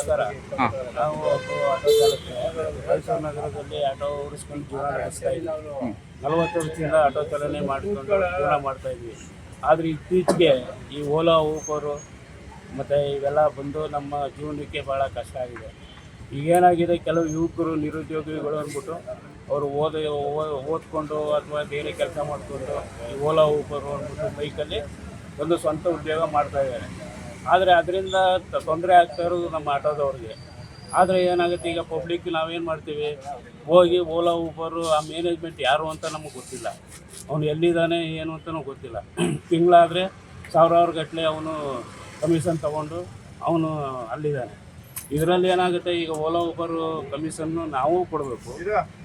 ನಮಸ್ಕಾರ. ನಾವು ಒಬ್ಬ ಆಟೋ ಚಾಲಕ. ಮೈಸೂರು ನಗರದಲ್ಲಿ ಆಟೋ ಓಡಿಸ್ಕೊಂಡು ಜೀವನ ನಡೆಸ್ತಾ ಇದ್ವಿ. 40 ವರ್ಷದಿಂದ ಆಟೋ ಚಾಲನೆ ಮಾಡಿಕೊಂಡು ಜೀವನ ಮಾಡ್ತಾ ಇದ್ವಿ. ಆದರೆ ಇತ್ತೀಚೆಗೆ ಈ ಓಲಾ ಊಬರು ಮತ್ತು ಇವೆಲ್ಲ ಬಂದು ನಮ್ಮ ಜೀವನಕ್ಕೆ ಭಾಳ ಕಷ್ಟ ಆಗಿದೆ. ಈಗೇನಾಗಿದೆ, ಕೆಲವು ಯುವಕರು ನಿರುದ್ಯೋಗಿಗಳು ಅಂದ್ಬಿಟ್ಟು ಅವರು ಓದ್ಕೊಂಡು ಅಥವಾ ಬೇರೆ ಕೆಲಸ ಮಾಡಿಕೊಂಡು ಈ ಓಲಾ ಊಬರು ಅಂದ್ಬಿಟ್ಟು ಬೈಕಲ್ಲಿ ಒಂದು ಸ್ವಂತ ಉದ್ಯೋಗ ಮಾಡ್ತಾಯಿದ್ದಾರೆ. ಆದರೆ ಅದರಿಂದ ತೊಂದರೆ ಆಗ್ತಾ ಇರೋದು ನಮ್ಮ ಆಟೋದವ್ರಿಗೆ. ಆದರೆ ಏನಾಗುತ್ತೆ, ಈಗ ಪಬ್ಲಿಕ್ ನಾವೇನು ಮಾಡ್ತೀವಿ, ಹೋಗಿ ಓಲಾ ಊಬರು ಆ ಮ್ಯಾನೇಜ್ಮೆಂಟ್ ಯಾರು ಅಂತ ನಮಗೆ ಗೊತ್ತಿಲ್ಲ. ಅವನು ಎಲ್ಲಿದ್ದಾನೆ ಏನು ಅಂತಲೂ ಗೊತ್ತಿಲ್ಲ. ತಿಂಗಳಾದರೆ ಸಾವಿರಾರು ಗಟ್ಟಲೆ ಅವನು ಕಮಿಷನ್ ತೊಗೊಂಡು ಅವನು ಅಲ್ಲಿದ್ದಾನೆ. ಇದರಲ್ಲಿ ಏನಾಗುತ್ತೆ, ಈಗ ಓಲಾ ಊಬರು ಕಮಿಷನ್ನು ನಾವು ಕೊಡಬೇಕು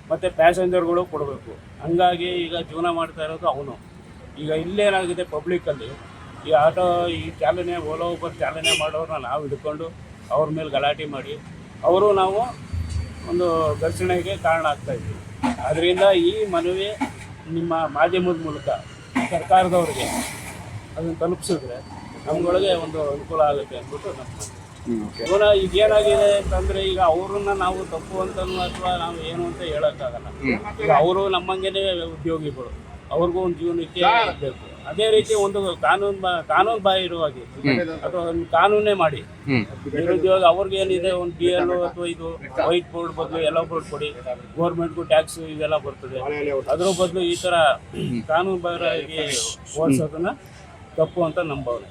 ಮತ್ತು ಪ್ಯಾಸೆಂಜರ್ಗಳು ಕೊಡಬೇಕು. ಹಂಗಾಗಿ ಈಗ ಜೀವನ ಮಾಡ್ತಾ ಇರೋದು ಅವನು. ಈಗ ಇಲ್ಲೇನಾಗಿದೆ, ಪಬ್ಲಿಕ್ಕಲ್ಲಿ ಈ ಆಟೋ ಈ ಚಾಲನೆ ಓಲಾ ಊಬರ್ ಚಾಲನೆ ಮಾಡೋರನ್ನ ನಾವು ಹಿಡ್ಕೊಂಡು ಅವ್ರ ಮೇಲೆ ಗಲಾಟೆ ಮಾಡಿ ಅವರು ನಾವು ಒಂದು ಘರ್ಷಣೆಗೆ ಕಾರಣ ಆಗ್ತಾಯಿದ್ವಿ. ಅದರಿಂದ ಈ ಮನವಿ ನಿಮ್ಮ ಮಾಧ್ಯಮದ ಮೂಲಕ ಸರ್ಕಾರದವ್ರಿಗೆ ಅದನ್ನು ತಲುಪಿಸಿದ್ರೆ ನಮ್ಗಳಿಗೆ ಒಂದು ಅನುಕೂಲ ಆಗುತ್ತೆ ಅಂದ್ಬಿಟ್ಟು ನಮ್ಮ ಜೀವನ. ಈಗೇನಾಗಿದೆ ಅಂತಂದರೆ, ಈಗ ಅವ್ರನ್ನ ನಾವು ತಪ್ಪು ಅಂತನೂ ಅಥವಾ ನಾವು ಏನು ಅಂತ ಹೇಳೋಕ್ಕಾಗಲ್ಲ. ಈಗ ಅವರು ನಮ್ಮಂಗೆ ಉದ್ಯೋಗಿಗಳು, ಅವ್ರಿಗೂ ಒಂದು ಜೀವನಕ್ಕೆ ಬೇಕು. ಅದೇ ರೀತಿ ಒಂದು ಕಾನೂನು ಬಾಹಿರವಾಗಿ ಅಥವಾ ಒಂದು ಕಾನೂನೇ ಮಾಡಿ ನಿರುದ್ಯೋಗ ಅವ್ರಿಗೇನಿದೆ, ಒಂದು DL ಅಥವಾ ಇದು ವೈಟ್ ಬೋರ್ಡ್ ಬದಲು ಯೆಲ್ಲೋ ಬೋರ್ಡ್ ಕೊಡಿ, ಗೌರ್ಮೆಂಟ್ಗೂ ಟ್ಯಾಕ್ಸ್ ಇವೆಲ್ಲ ಬರ್ತದೆ. ಅದ್ರ ಬದಲು ಈ ಥರ ಕಾನೂನು ಬಾಹಿರವಾಗಿ ಓಡಿಸೋದನ್ನ ತಪ್ಪು ಅಂತ ನಮ್ಮ ಭಾವನೆ.